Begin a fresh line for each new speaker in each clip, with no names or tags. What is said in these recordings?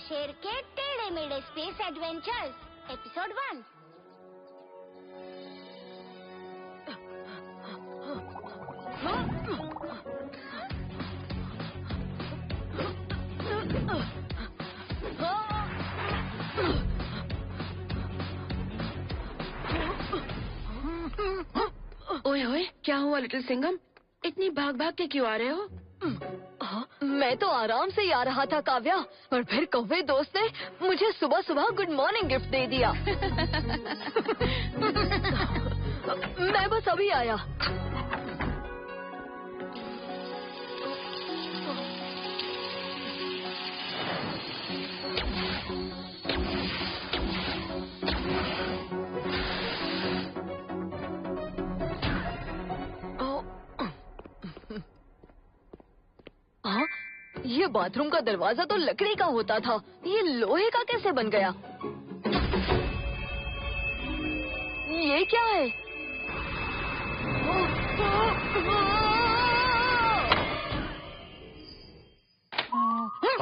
शेर के टेढ़े मेढ़े स्पेस एडवेंचर्स एपिसोड 1।
ओए ओए, क्या हुआ लिटिल सिंघम? इतनी भाग भाग के क्यों आ रहे हो?
मैं तो आराम से ही आ रहा था काव्या, और फिर कौवे दोस्त ने मुझे सुबह सुबह गुड मॉर्निंग गिफ्ट दे दिया। मैं बस अभी आया। ये बाथरूम का दरवाजा तो लकड़ी का होता था, ये लोहे का कैसे बन गया? ये क्या है?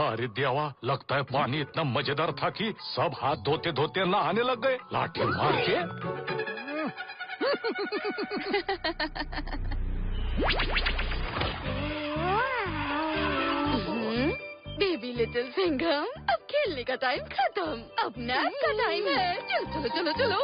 अरे देवा, लगता है पानी इतना मजेदार था कि सब हाथ धोते धोते नहाने लग गए लाठी मार के।
बेबी लिटिल सिंघम, अब खेलने का टाइम खत्म, अब नैप का टाइम है। चलो चलो चलो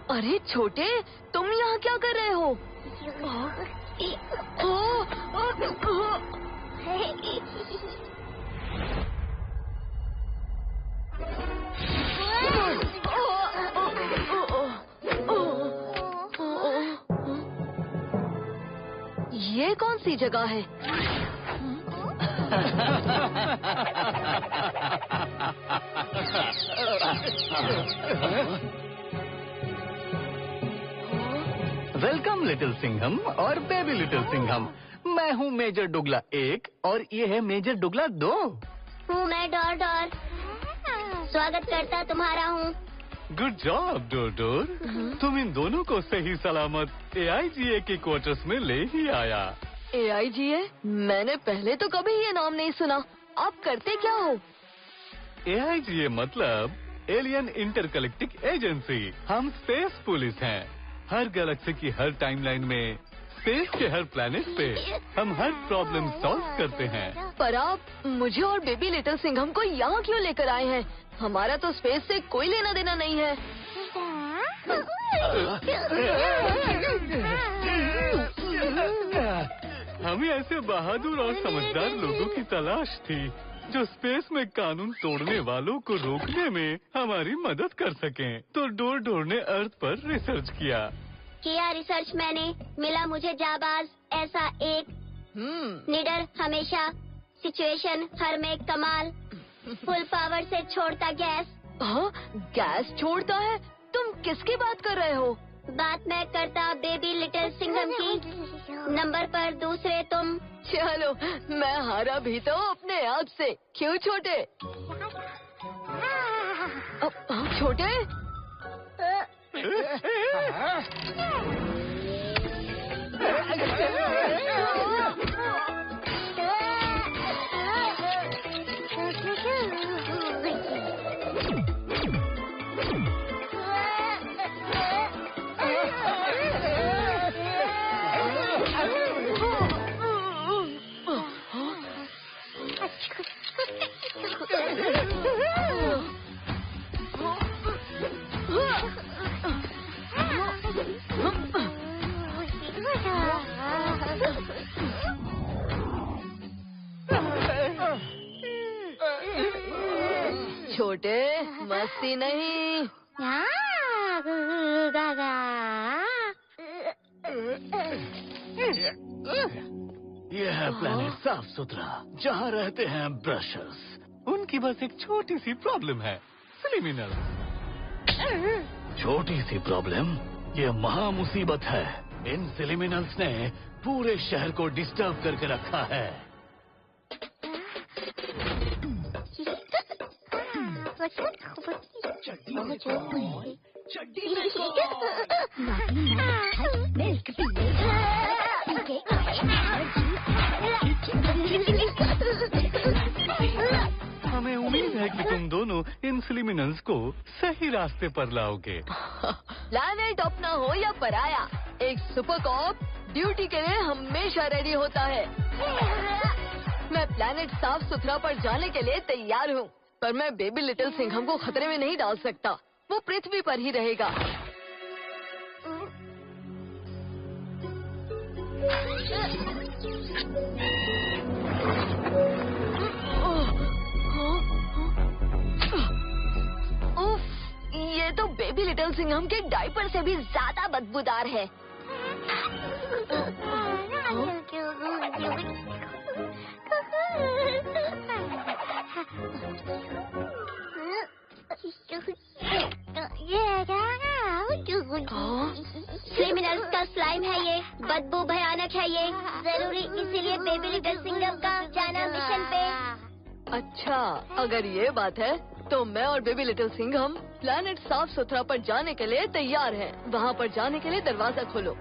अरे छोटे, तुम यहाँ क्या कर रहे हो? ये कौन सी जगह है?
वेलकम लिटिल सिंघम और बेबी लिटिल सिंघम। मैं हूँ मेजर डुगला 1 और ये है मेजर डुगला 2।
हूँ मैं डोर डोर, स्वागत करता तुम्हारा हूँ।
गुड जॉब डोर डोर, तुम इन दोनों को सही सलामत AIGA के क्वार्टर्स में ले ही आया।
AIGA? मैंने पहले तो कभी ये नाम नहीं सुना। आप करते क्या हो?
AIGA मतलब एलियन इंटरकलेक्टिक एजेंसी। हम स्पेस पुलिस हैं। हर गैलेक्सी की हर टाइमलाइन में, स्पेस के हर प्लैनेट पे हम हर प्रॉब्लम सॉल्व करते हैं।
पर आप मुझे और बेबी लिटिल सिंघम को यहाँ क्यों लेकर आए हैं? हमारा तो स्पेस से कोई लेना देना नहीं है।
हमें ऐसे बहादुर और समझदार लोगों की तलाश थी जो स्पेस में कानून तोड़ने वालों को रोकने में हमारी मदद कर सकें। तो डोर डोर ने अर्थ पर रिसर्च किया
रिसर्च मैंने, मिला मुझे जाबाज ऐसा एक निडर, हमेशा सिचुएशन हर में कमाल, फुल पावर से छोड़ता गैस।
हाँ, गैस छोड़ता है? तुम किसकी बात कर रहे हो?
बात मैं करता बेबी लिटिल सिंघम की। नंबर पर दूसरे तुम।
चलो, मैं हारा भी तो अपने आप से। क्यों छोटे? छोटे? छोटे, मस्ती नहीं।
यह है प्लेनेट साफ सुथरा, जहाँ रहते हैं ब्रशर्स। उनकी बस एक छोटी सी प्रॉब्लम है, सिलिमिनल। छोटी सी प्रॉब्लम? ये महा मुसीबत है। इन सिलिमिनल्स ने पूरे शहर को डिस्टर्ब करके रखा है। हमें उम्मीद है कि तुम दोनों इन सिलिमिनल्स को सही रास्ते पर लाओगे।
प्लैनेट अपना हो या पराया, एक सुपर कॉप ड्यूटी के लिए हमेशा रेडी होता है। मैं प्लैनेट साफ सुथरा पर जाने के लिए तैयार हूँ, पर मैं बेबी लिटिल सिंघम को खतरे में नहीं डाल सकता। वो पृथ्वी पर ही रहेगा। उफ, ये तो बेबी लिटिल सिंघम के डायपर से भी ज्यादा बदबूदार है।
क्रिमिनल्स का स्लाइम है ये, बदबू भयानक है ये, जरूरी इसीलिए बेबी लिटिल सिंघम का जाना मिशन पे।
अच्छा, अगर ये बात है तो मैं और बेबी लिटिल सिंघम प्लैनेट साफ सुथरा पर जाने के लिए तैयार हैं। वहाँ पर जाने के लिए दरवाजा खोलो।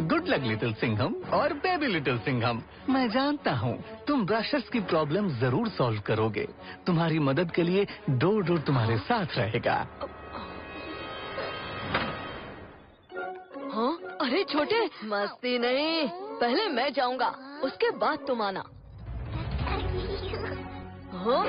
गुड लक लिटिल सिंघम और बेबी लिटिल सिंघम। मैं जानता हूँ तुम ब्रशर्स की प्रॉब्लम जरूर सॉल्व करोगे। तुम्हारी मदद के लिए डोर तुम्हारे साथ रहेगा।
हाँ? अरे छोटे, मस्ती नहीं। पहले मैं जाऊंगा, उसके बाद तुम आना। हाँ?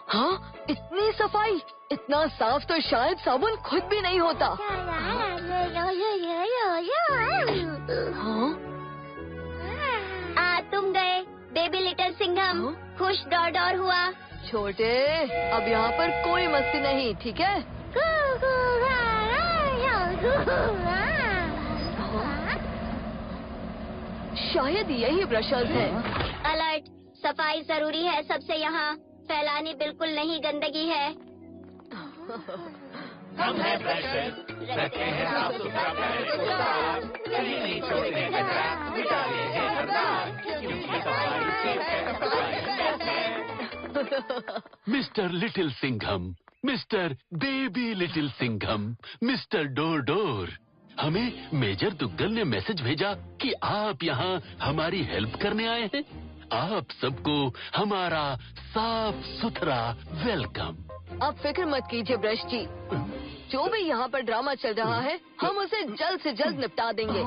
हाँ? इतनी सफाई, इतना साफ तो शायद साबुन खुद भी नहीं होता। हाँ?
तुम गए बेबी लिटिल सिंघम। खुश डॉर हुआ।
छोटे, अब यहाँ पर कोई मस्ती नहीं, ठीक है? शायद यही ब्रशर्स हैं।
अलर्ट, सफाई जरूरी है सबसे यहाँ। फैलानी बिल्कुल नहीं गंदगी है।
हम हैं ब्रशर्स, रखते हैं साफ सुथरा प्लैनेट को साफ, कहीं नहीं छोड़ते हैं कचरा, मिटाते हैं हर बात, क्योंकि सफाई सिर्फ है, सफाई है।
Mister little Singham, mister baby little Singham, mister door, हमें मेजर दुग्गल ने मैसेज भेजा कि आप यहाँ हमारी हेल्प करने आए हैं। आप सबको हमारा साफ सुथरा वेलकम।
आप फिक्र मत कीजिए ब्रश जी, जो भी यहाँ पर ड्रामा चल रहा है हम उसे जल्द से जल्द निपटा देंगे।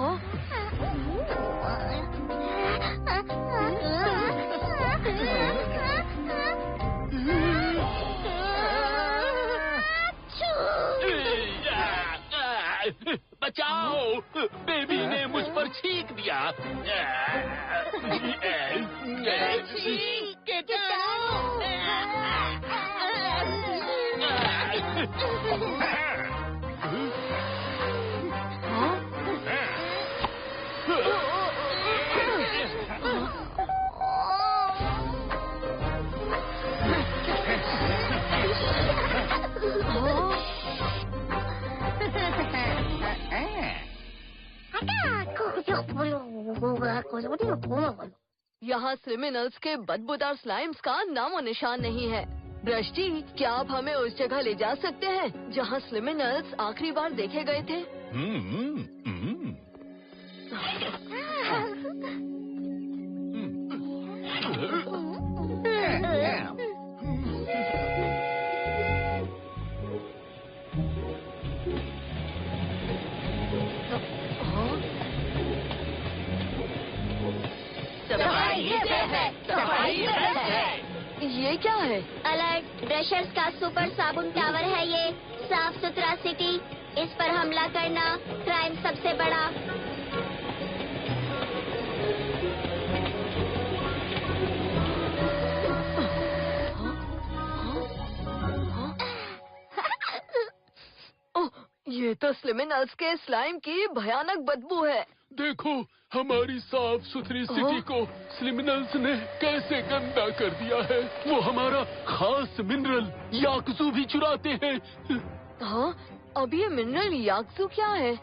बचाओ, बेबी ने मुझ पर छींक दिया।
यहाँ क्रिमिनल्स के बदबूदार स्लाइम्स का नामो निशान नहीं है। ब्रश जी, क्या आप हमें उस जगह ले जा सकते हैं जहाँ क्रिमिनल्स आखिरी बार देखे गए थे? ये क्या है?
अलर्ट, ब्रशर्स का सुपर साबुन टावर है ये। साफ सुथरा सिटी, इस पर हमला करना क्राइम सबसे बड़ा।
ओह, ये तो स्लिमिनल्स के स्लाइम की भयानक बदबू है।
देखो हमारी साफ सुथरी सिटी को स्लिमिनल्स ने कैसे गंदा कर दिया है। वो हमारा खास मिनरल याकजू भी चुराते हैं।
हाँ, अब ये मिनरल याकजू क्या है?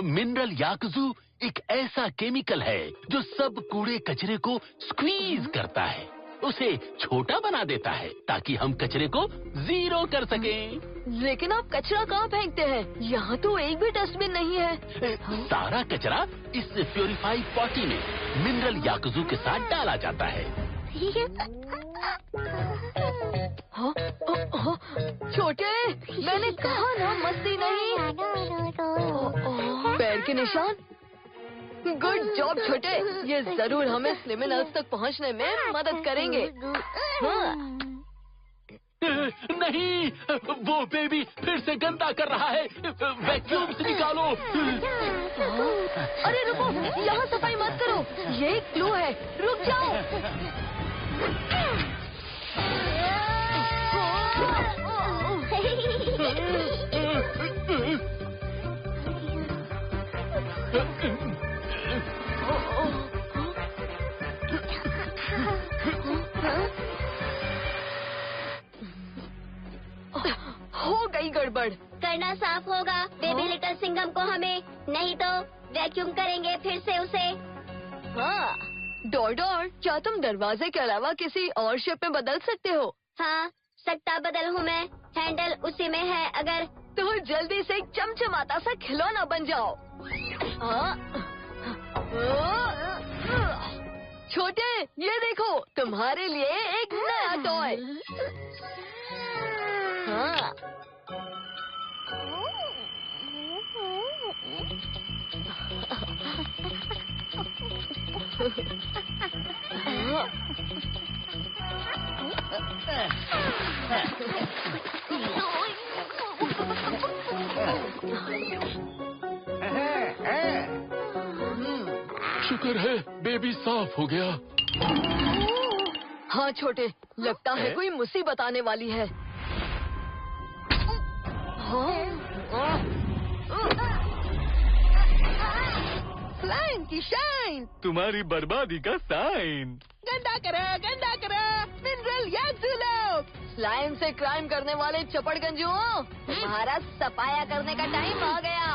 मिनरल याकजू एक ऐसा केमिकल है जो सब कूड़े कचरे को स्क्वीज करता है, उसे छोटा बना देता है ताकि हम कचरे को जीरो कर सकें।
लेकिन आप कचरा कहाँ फेंकते हैं? यहाँ तो एक भी डस्टबिन नहीं है।
सारा कचरा इस प्योरीफाइड पॉटी में मिनरल याकजू के साथ डाला जाता है।
हाँ, छोटे, मैंने कहा ना मस्ती नहीं। पैर के निशान। गुड जॉब छोटे, ये जरूर हमें स्लिमिनल्स तक पहुंचने में मदद करेंगे। हाँ।
नहीं, वो बेबी फिर से गंदा कर रहा है। वैक्यूम से निकालो।
अरे रुको, यहाँ सफाई मत करो, ये एक क्लू है। रुक जाओ। हो गई गड़बड़।
करना साफ होगा बेबी लिटिल सिंघम को हमें, नहीं तो वैक्यूम करेंगे फिर से उसे।
हाँ, डोर, क्या तुम दरवाजे के अलावा किसी और शेप में बदल सकते हो?
हाँ, सकता बदल हूँ मैं, हैंडल उसी में है। अगर
तो जल्दी से एक चमचमाता सा खिलौना बन जाओ। छोटे, ये देखो तुम्हारे लिए एक नया टॉय। हाँ।
शुक्र है बेबी साफ हो गया।
हाँ छोटे, लगता है कोई मुसीबत आने वाली है।
स्लाइम की शाइन,
तुम्हारी बर्बादी का साइन।
गंदा करा मिनरल याकजू लोग।
स्लाइम से क्राइम करने वाले चपड़गंजुओं, तुम्हारा सफाया करने का टाइम आ गया।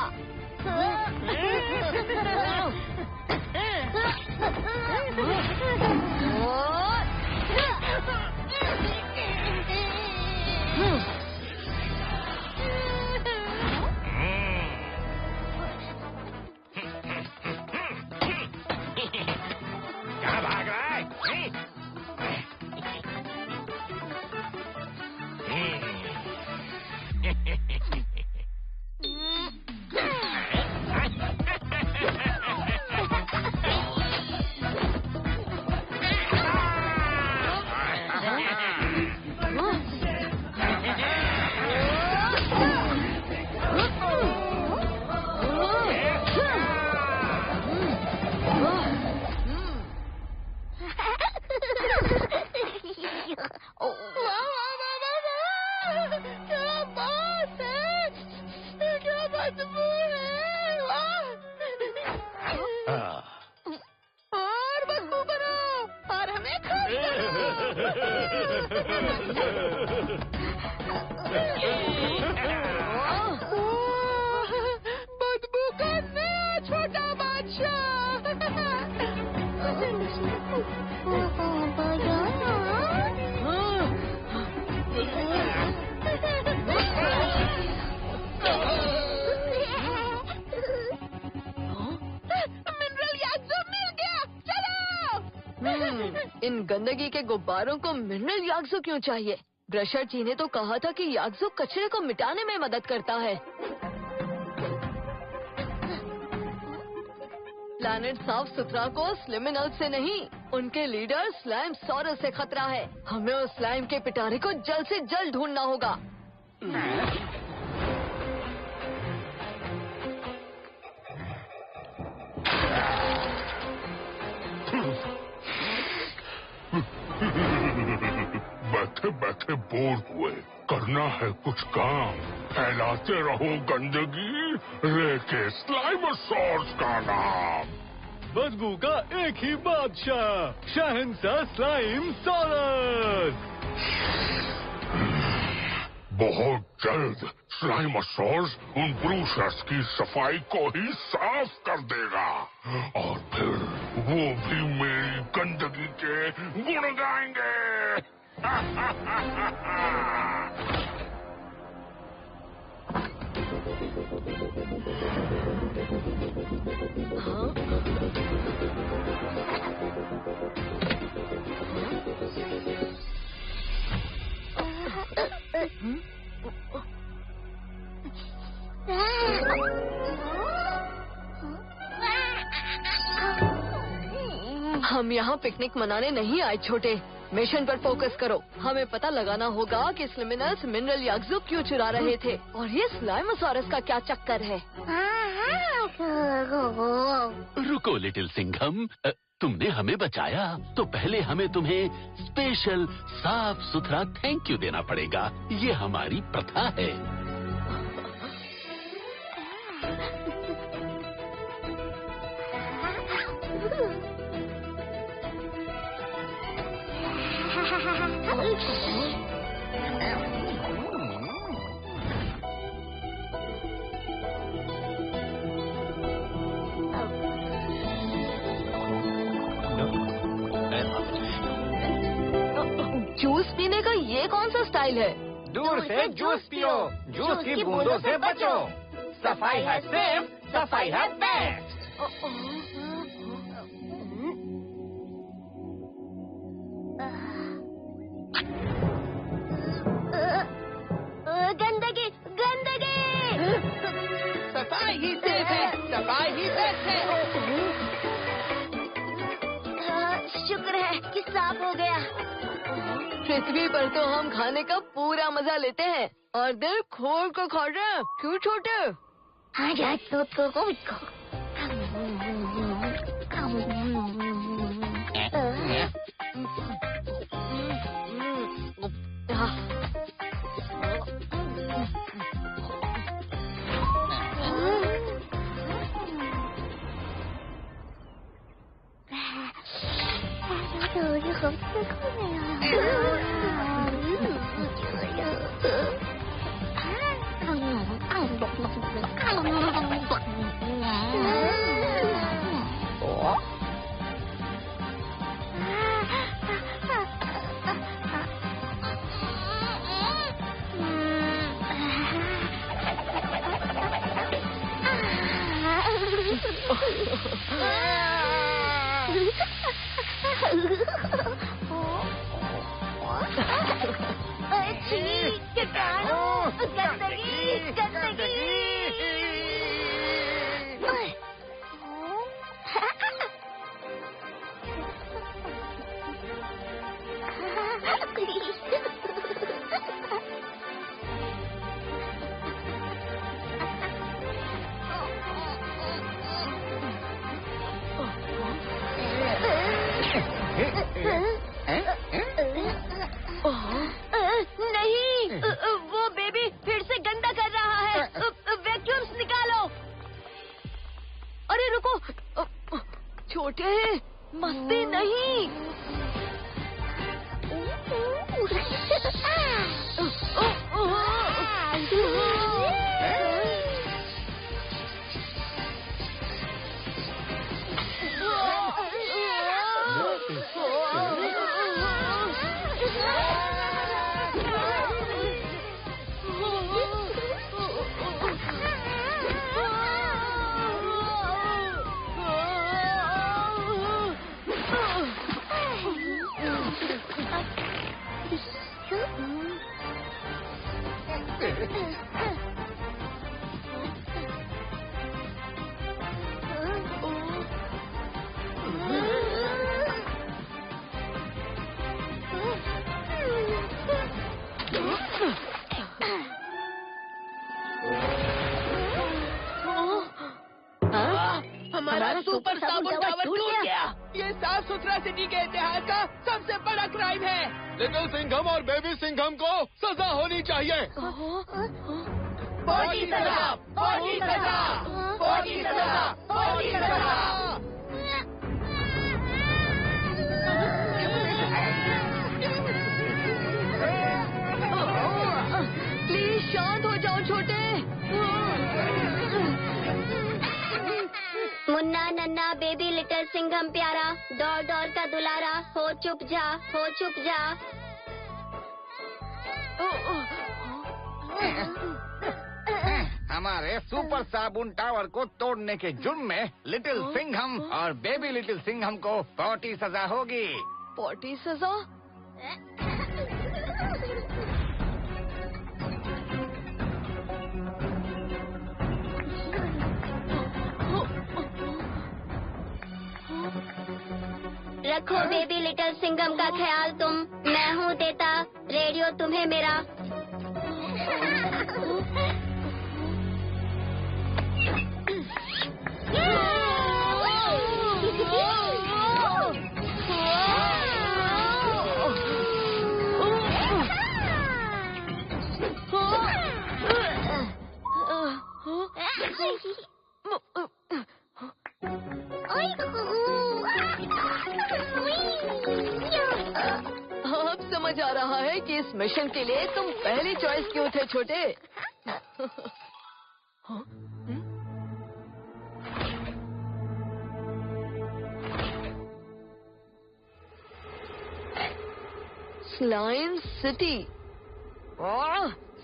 कहाँ भाग रहा है?
और बदबू बनाओ और हमें बदबू का नया छोटा मिनरल याकजू मिल गया, चलो।
इन गंदगी के गुब्बारों को मिनरल याकजू क्यों चाहिए? ब्रशर जी ने तो कहा था कि याकजू कचरे को मिटाने में मदद करता है। प्लैनेट साफ सुथरा को स्लिमिनल से नहीं उनके लीडर स्लाइम सॉरस से खतरा है। हमें उस स्लाइम के पिटारे को जल्द से जल्द ढूंढना होगा।
बैठे बैठे बोर हुए, करना है कुछ काम। फैलाते रहो गंदगी, रेके स्लाइमोसॉर्स का नाम।
बदबू का एक ही बादशाह, शहंशाह स्लाइम सॉरस।
बहुत जल्द स्लाइमोसॉर्स उन ब्रूशर्स की सफाई को ही साफ कर देगा और फिर वो भी मेरी गंदगी के गुण गाएंगे।
हम यहाँ पिकनिक मनाने नहीं आए छोटे। मिशन पर फोकस करो। हमें पता लगाना होगा कि स्लिमिनल्स मिनरल याग्जो क्यों चुरा रहे थे और ये स्लाइमोसॉरस का क्या चक्कर है।
रुको लिटिल सिंघम, तुमने हमें बचाया तो पहले हमें तुम्हें स्पेशल साफ सुथरा थैंक यू देना पड़ेगा। ये हमारी प्रथा है।
जूस पीने का ये कौन सा स्टाइल है?
दूर से जूस पियो, जूस की बूंदों से बचो। सफाई है सेफ, सफाई है बेस्ट।
गंदगी गंदगी।
सफाई ही सेफ है, सफाई ही बेस्ट है।
शुक्र है कि साफ हो गया।
पृथ्वी पर तो हम खाने का पूरा मजा लेते हैं और दिल खोल कर खा रहे हैं। क्यों छोटे?
नहीं, वो बेबी फिर से गंदा कर रहा है। वैक्यूम्स निकालो।
अरे रुको, छोटे मस्ती नहीं। हमारा सुपर साबुन टावर टूट गया।
ये साफ सुथरा सिटी के इतिहास का सबसे बड़ा क्राइम है।
लिटिल सिंघम और बेबी सिंघम को सजा होनी चाहिए।
बड़ी सजा, बड़ी सजा, बड़ी सजा, बड़ी सजा।
प्लीज शांत हो जाओ छोटे।
मुन्ना नन्ना बेबी लिटिल सिंघम प्यारा, दौड़ दौड़ का दुलारा, हो चुप जा, हो चुप जा।
हमारे सुपर साबुन टावर को तोड़ने के जुर्म में लिटिल सिंघम और बेबी लिटिल सिंघम को 40 सजा होगी।
40 सजा?
रखो बेबी लिटिल सिंघम का ख्याल तुम, मैं हूँ देता रेडियो तुम्हें मेरा।
अब समझ आ रहा है कि इस मिशन के लिए तुम पहली चॉइस क्यों थे छोटे। स्लाइम सिटी,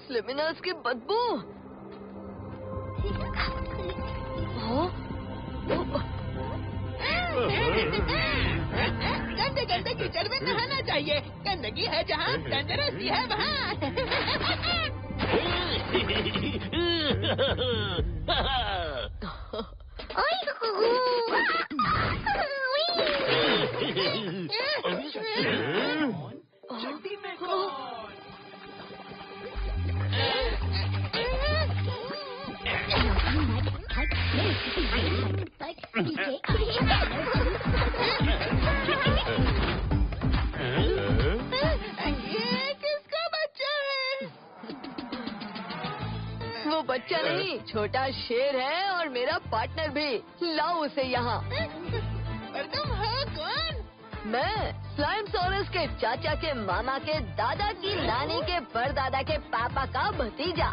स्लिमिनर्स की बदबू।
गंदे गंदे कीचड़ में नहाना चाहिए। गंदगी है जहाँ तंदुरुस्ती है वहाँ।
वो बच्चा नहीं, छोटा शेर है और मेरा पार्टनर भी। लाओ उसे यहाँ।
पर तुम हो कौन?
मैं स्लाइमसॉरस के चाचा के मामा के दादा की नानी के परदादा के पापा का भतीजा।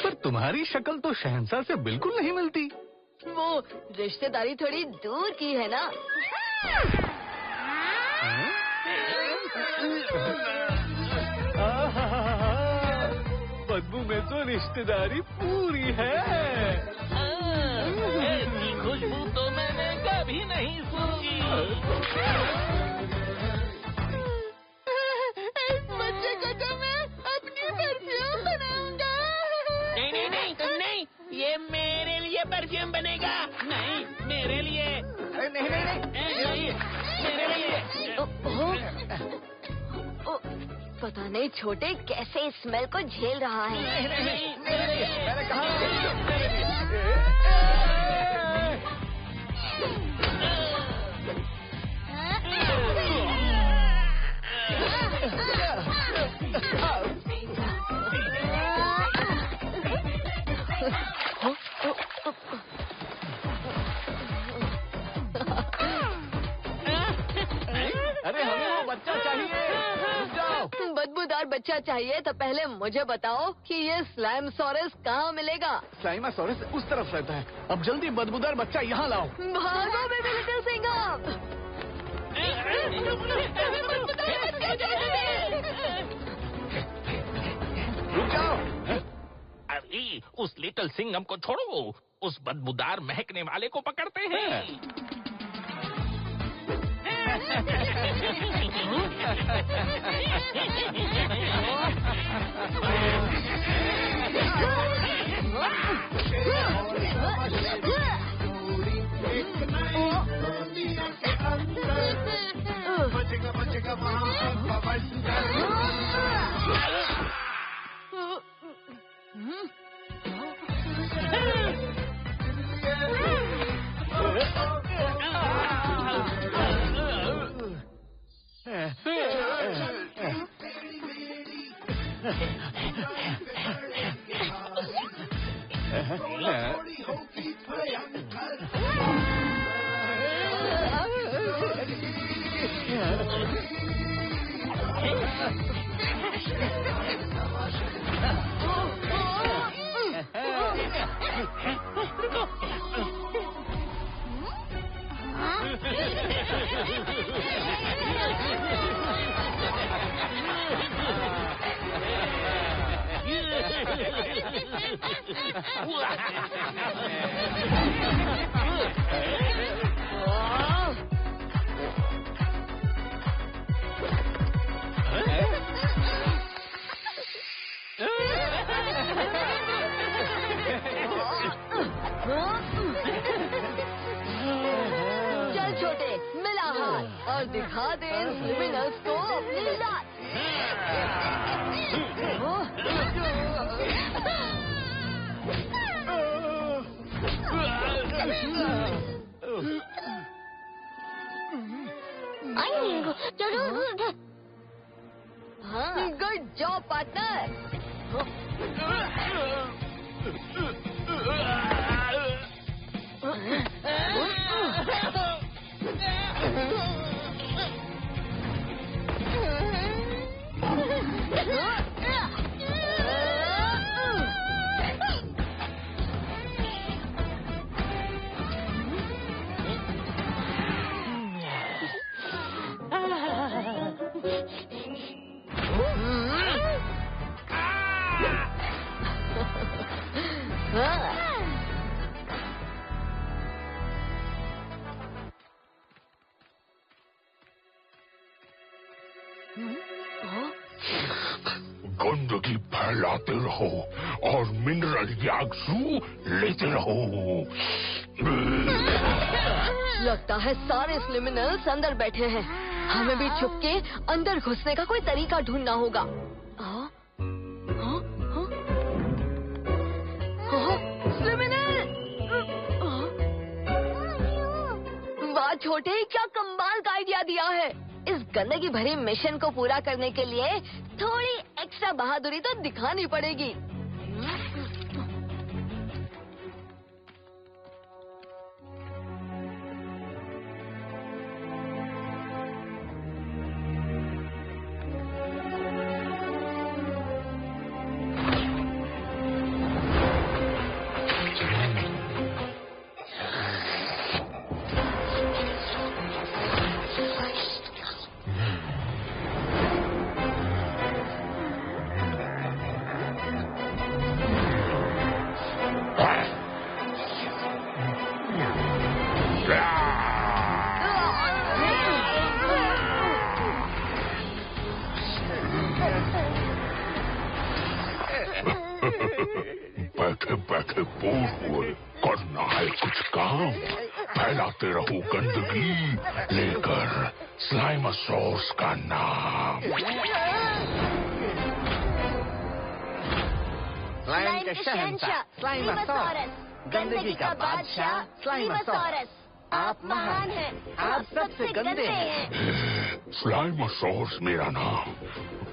पर तुम्हारी शक्ल तो शहंशाह से बिल्कुल नहीं मिलती।
वो रिश्तेदारी थोड़ी दूर की है ना।
बदबू में तो रिश्तेदारी पूरी है।
ऐसी खुशबू तो मैंने कभी नहीं सुनी। इस बच्चे को तो मैं अपनी परफ्यूम बनाऊंगा। नहीं नहीं नहीं, तुम नहीं, ये मेरे लिए परफ्यूम बनेगा। नहीं, मेरे लिए। नहीं नहीं नहीं, मेरे लिए।
पता नहीं छोटे कैसे इस स्मेल को झेल रहा है।
मैंने कहा अरे हमें वो बच्चा चाहिए।
बदबूदार बच्चा चाहिए तो पहले मुझे बताओ कि ये स्लाइमसॉरस कहाँ मिलेगा।
स्लाइमासॉरस उस तरफ रहता है। अब जल्दी बदबूदार बच्चा यहाँ लाओ।
भागो बेबी लिटिल सिंघम।
रुक जाओ।
अरे उस लिटिल सिंघम को छोड़ो, उस बदबूदार महकने वाले को पकड़ते हैं।
चल छोटे, मिला हाथ और दिखा दे इन स्लिमिनल्स को अपनी दात। Good job partner.
गंदगी फैलाते रहो और मिनरल यागजू लेते रहो।
लगता है सारे स्लिमिनल्स अंदर बैठे हैं। हमें भी छुप के अंदर घुसने का कोई तरीका ढूंढना होगा। स्लिमिनल! वाह छोटे, क्या कमाल का आइडिया दिया है। इस गंदगी भरी मिशन को पूरा करने के लिए थोड़ी एक्स्ट्रा बहादुरी तो दिखानी पड़ेगी।
बैठे बैठे बोर हुए, करना है कुछ काम। फैलाते रहो गंदगी लेकर स्लाइमोसॉर्स का नाम।
स्लाइम के शहंशाह स्लाइमोसॉरस, गंदगी का बादशाह स्लाइमोसॉरस। आप महान हैं, आप सबसे गंदे हैं।
स्लाइमोसॉर्स मेरा नाम,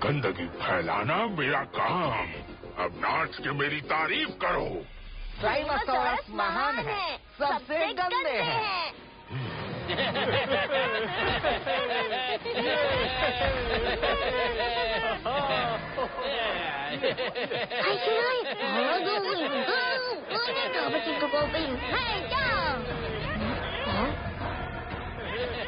गंदगी फैलाना मेरा काम। अब नाच के मेरी तारीफ करो।
स्लाइमोसॉरस महान है, सबसे गंदे हैं।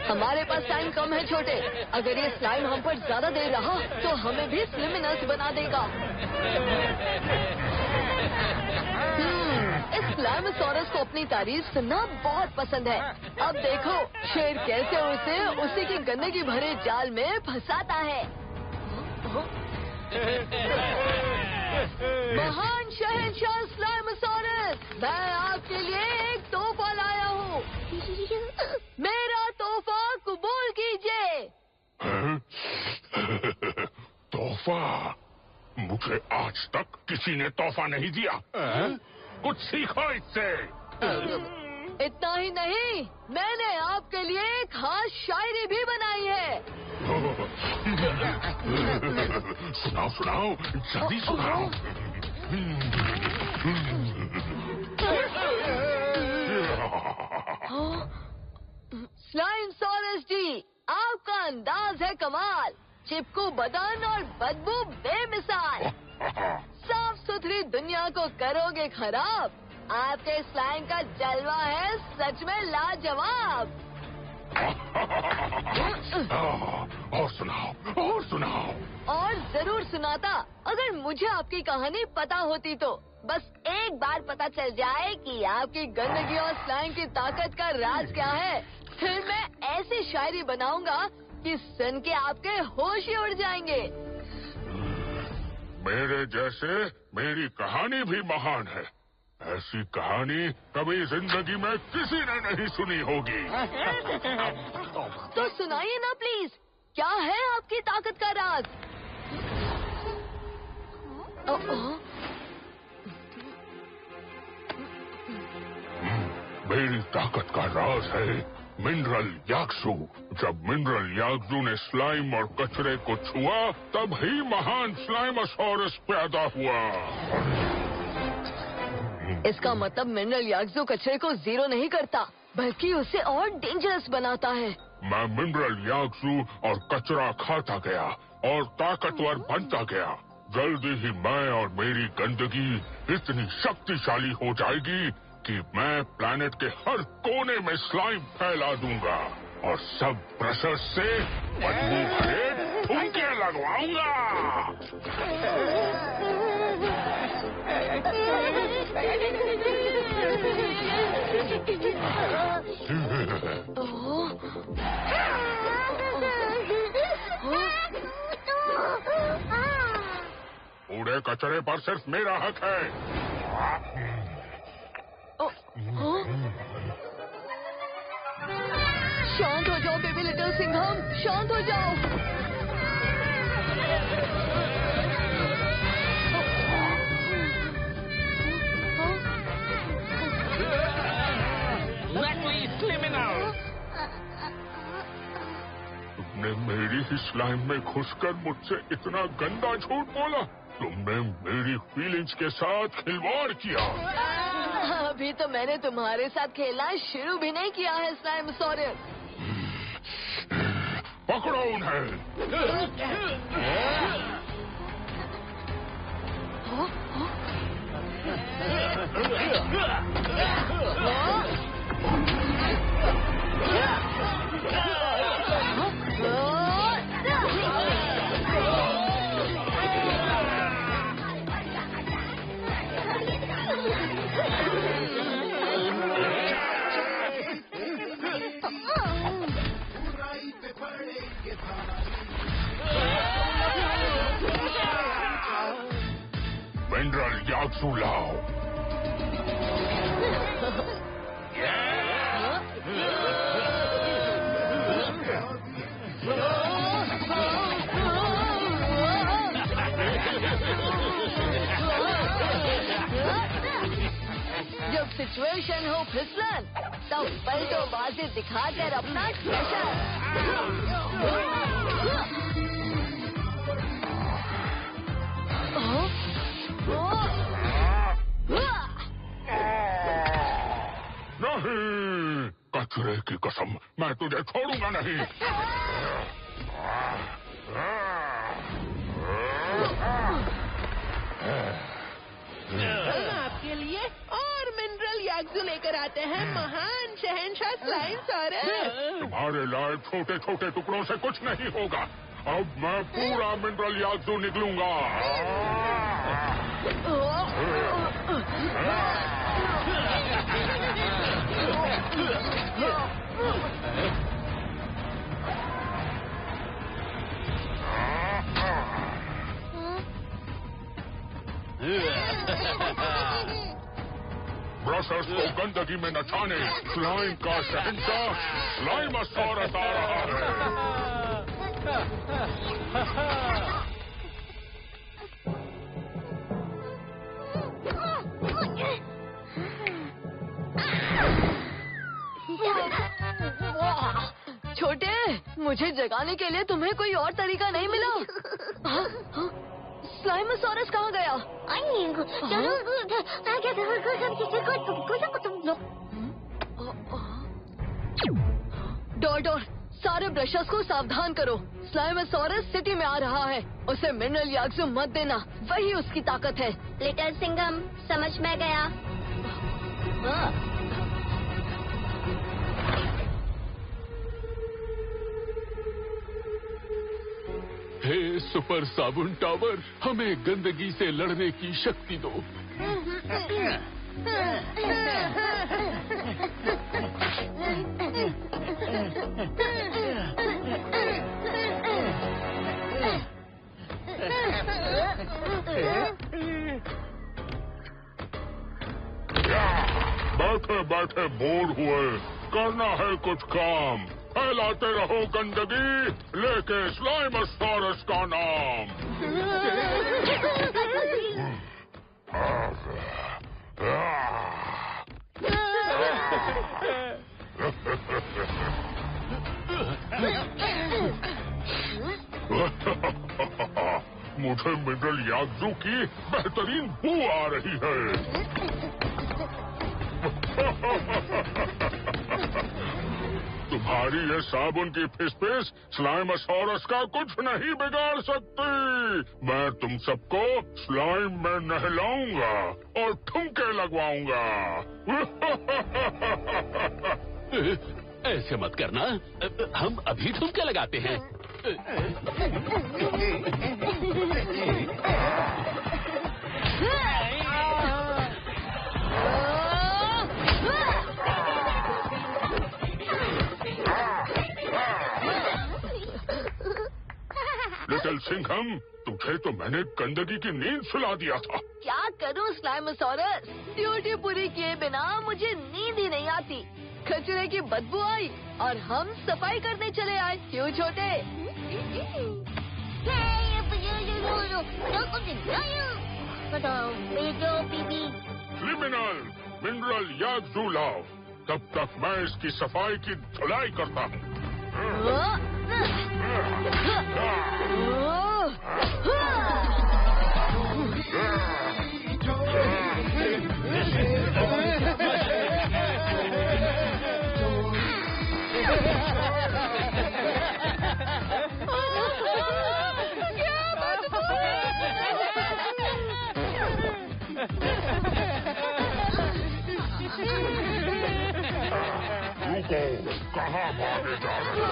हमारे पास टाइम कम है छोटे। अगर ये स्लाइम हम पर ज्यादा देर रहा तो हमें भी स्लिमिनल्स बना देगा। इस स्लाइमोसॉरस को अपनी तारीफ सुनना बहुत पसंद है। अब देखो शेर कैसे उसे उसी की गंदगी भरे जाल में फंसाता है। महान शहंशाह स्लाइमोसॉरस, मैं आपके लिए एक तोहफा लाया हूँ। मेरा तोहफा कबूल कीजिए।
तोहफा? मुझे आज तक किसी ने तोहफा नहीं दिया। कुछ सीखो इससे।
इतना ही नहीं, मैंने आपके लिए एक खास शायरी भी बनाई है।
सुनाओ सुनाओ, जल्दी सुनाओ।
स्लाइम सॉरस जी, आपका अंदाज है कमाल, चिपकू बदन और बदबू बेमिसाल। साफ सुथरी दुनिया को करोगे खराब, आपके स्लाइम का जलवा है सच में लाजवाब।
और सुनाओ, और सुनाओ।
और जरूर सुनाता, अगर मुझे आपकी कहानी पता होती तो। बस एक बार पता चल जाए कि आपकी गंदगी और स्लाइम की ताकत का राज क्या है, फिर मैं ऐसी शायरी बनाऊंगा कि सुन के आपके होश ही उड़ जाएंगे।
मेरे जैसे मेरी कहानी भी महान है। ऐसी कहानी कभी जिंदगी में किसी ने नहीं सुनी होगी।
तो सुनाइए ना प्लीज, क्या है आपकी ताकत का राज?
मेरी ताकत का राज है मिनरल याक्सू। जब मिनरल याक्सू ने स्लाइम और कचरे को छुआ, तब ही महान स्लाइमोसॉरस पैदा हुआ।
इसका मतलब मिनरल याक्सू कचरे को जीरो नहीं करता, बल्कि उसे और डेंजरस बनाता है।
मैं मिनरल याक्सू और कचरा खाता गया और ताकतवर बनता गया। जल्दी ही मैं और मेरी गंदगी इतनी शक्तिशाली हो जाएगी कि मैं प्लैनेट के हर कोने में स्लाइम फैला दूंगा और सब ब्रशर्स से बदबू भरे ठुमके लगवाऊंगा। कूड़े कचरे पर सिर्फ मेरा हक है।
शांत हो जाओ बेबी लिटिल सिंघम, शांत हो जाओ।
तुमने मेरी ही स्लाइम में घुसकर मुझसे इतना गंदा झूठ बोला। तुमने मेरी फीलिंग्स के साथ खिलवाड़ किया।
अभी तो मैंने तुम्हारे साथ खेलना शुरू भी नहीं किया है स्लाइमोसॉरस।
पकड़ो उन्हें। मिनरल याक्सू लाओ।
जब सिचुएशन हो फिसलन, तब पलटोबाजी दिखाकर अपना स्पेशल।
नहीं, कचरे की कसम, मैं तुझे छोड़ूंगा नहीं।
आपके लिए और मिनरल याक्सू लेकर आते हैं महान शहंशाह स्लाइमोसॉरस।
तुम्हारे लायक छोटे छोटे टुकड़ों से कुछ नहीं होगा। अब मैं पूरा मिनरल याक्सू निकलूंगा। ब्रशर्स को गंदगी में नचाने स्लाइम का शहंशाह स्लाइमोसॉरस आ रहा है।
छोटे, मुझे जगाने के लिए तुम्हें कोई और तरीका नहीं मिला? स्लाइमोसॉरस कहाँ गया? डोर, सारे ब्रशर्स को सावधान करो। स्लाइमोसॉरस सिटी में आ रहा है। उसे मिनरल याग्जू मत देना, वही उसकी ताकत है।
लिटिल सिंघम, समझ में गया।
हे सुपर साबुन टावर, हमें गंदगी से लड़ने की शक्ति दो।
बैठे बैठे बोर हुए, करना है कुछ काम। फैलाते रहो गंदगी, लेके स्लाइमोसॉरस का नाम। मुझे मिनरल याग्जू की बेहतरीन बू आ रही है। तुम्हारी ये साबुन की फिसफिस स्लाइमोसॉरस का कुछ नहीं बिगाड़ सकती। मैं तुम सबको स्लाइम में नहलाऊंगा और ठुमके लगवाऊंगा।
ऐसे मत करना, हम अभी ठुमके लगाते हैं।
लिटिल सिंघम, तुझे तो मैंने गंदगी की नींद सुला दिया था।
क्या करूं स्लाइमोसॉरस, ड्यूटी पूरी किए बिना मुझे नींद ही नहीं आती। कचरे की बदबू आई और हम सफाई करने चले आए। क्यों छोटे?
क्रिमिनल, मिनरल याग्जू लाओ, तब तक मैं इसकी सफाई की धुलाई करता हूँ। रुको, कहाँ भागे जा रहे हो?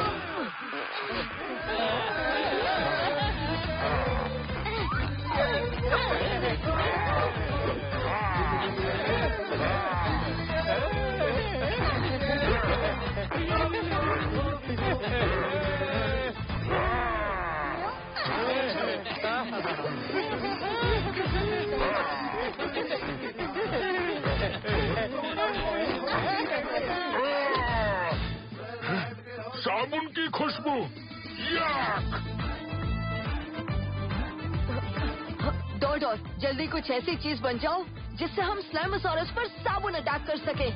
साबुन की खुशबू, याक!
डोर, जल्दी कुछ ऐसी चीज बन जाओ जिससे हम स्लाइमोसॉरस पर साबुन अटैक कर सके।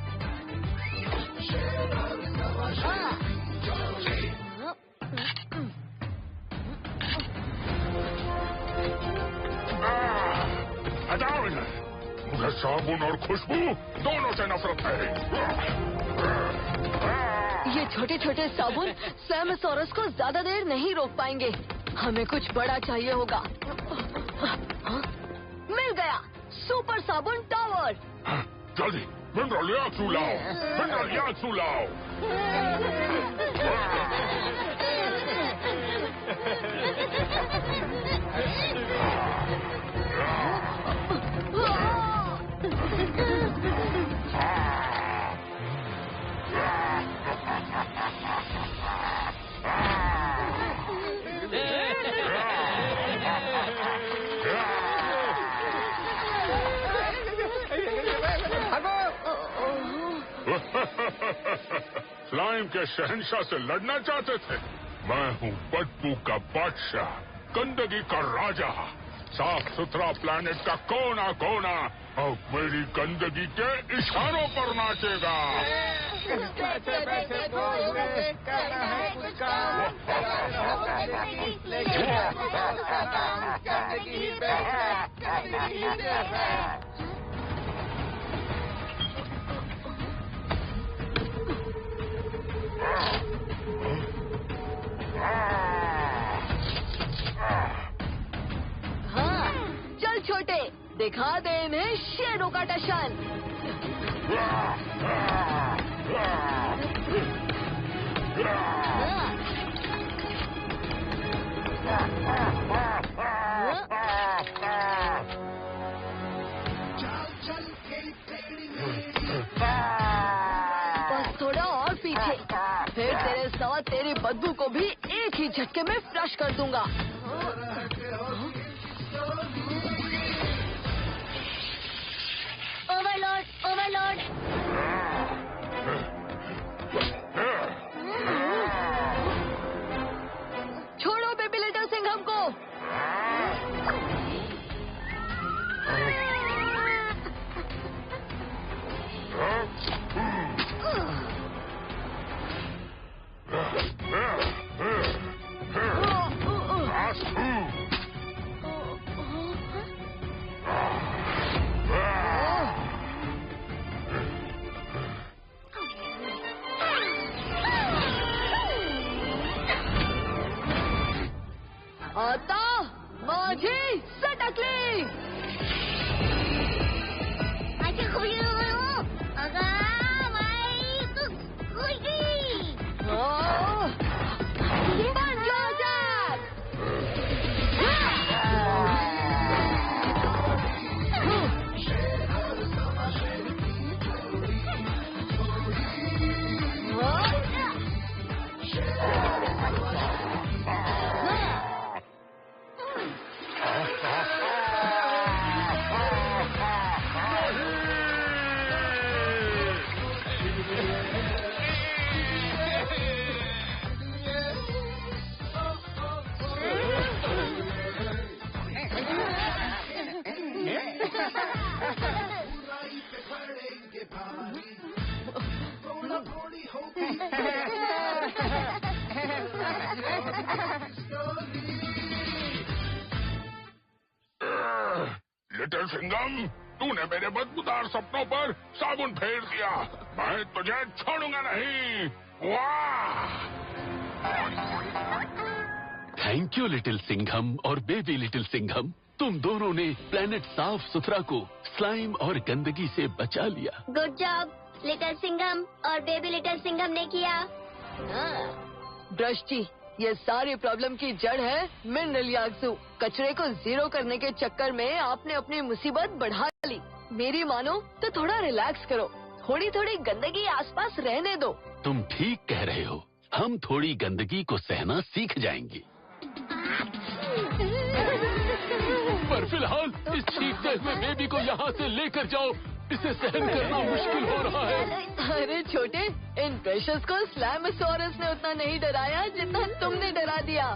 हटाओ इन्हें, मुझे साबुन और खुशबू दोनों से नफरत है।
ये छोटे छोटे साबुन स्लाइमोसॉरस को ज्यादा देर नहीं रोक पाएंगे। हमें कुछ बड़ा चाहिए होगा। मिल गया, सुपर साबुन टावर।
जल्दी मिनरल याग्जू लाओ, मिनरल याग्जू लाओ। स्लाइम के शहंशाह से लड़ना चाहते थे? मैं हूँ बदबू का बादशाह, गंदगी का राजा। साफ सुथरा प्लैनेट का कोना कोना अब मेरी गंदगी के इशारों पर नाचेगा।
पैसे खोलते करना है कुछ काम, लेकिन गंदगी
हाँ, चल छोटे, दिखा दे इन्हें शेरों का टशन। बस थोड़ा और पीछे, फिर तेरे साथ तेरी बदबू को भी एक ही झटके में फ्लश कर दूंगा।
Overload, overload.
छोड़ो बेबी लिटिल सिंघम को। आता माझी सटकली। बन जाओ जैक।
लिटिल सिंघम, तूने मेरे बदबूदार सपनों पर साबुन फेर दिया। मैं तुझे छोड़ूंगा नहीं। वाह!
थैंक यू लिटिल सिंघम और बेबी लिटिल सिंघम, तुम दोनों ने प्लेनेट साफ सुथरा को स्लाइम और गंदगी से बचा लिया।
गुड जॉब लिटिल सिंघम और बेबी लिटिल सिंघम ने किया।
ब्रश जी, ये सारी प्रॉब्लम की जड़ है मिनरल याग्जू। कचरे को जीरो करने के चक्कर में आपने अपनी मुसीबत बढ़ा ली। मेरी मानो तो थोड़ा रिलैक्स करो, थोड़ी थोड़ी गंदगी आसपास रहने दो।
तुम ठीक कह रहे हो, हम थोड़ी गंदगी को सहना सीख जाएंगे। पर फिलहाल इस चीखते हुए बेबी को यहाँ से लेकर जाओ, इसे सहन करना मुश्किल हो रहा है।
अरे छोटे, इन प्रेशर्स को स्लैमोसॉरस ने उतना नहीं डराया जितना तुमने डरा दिया।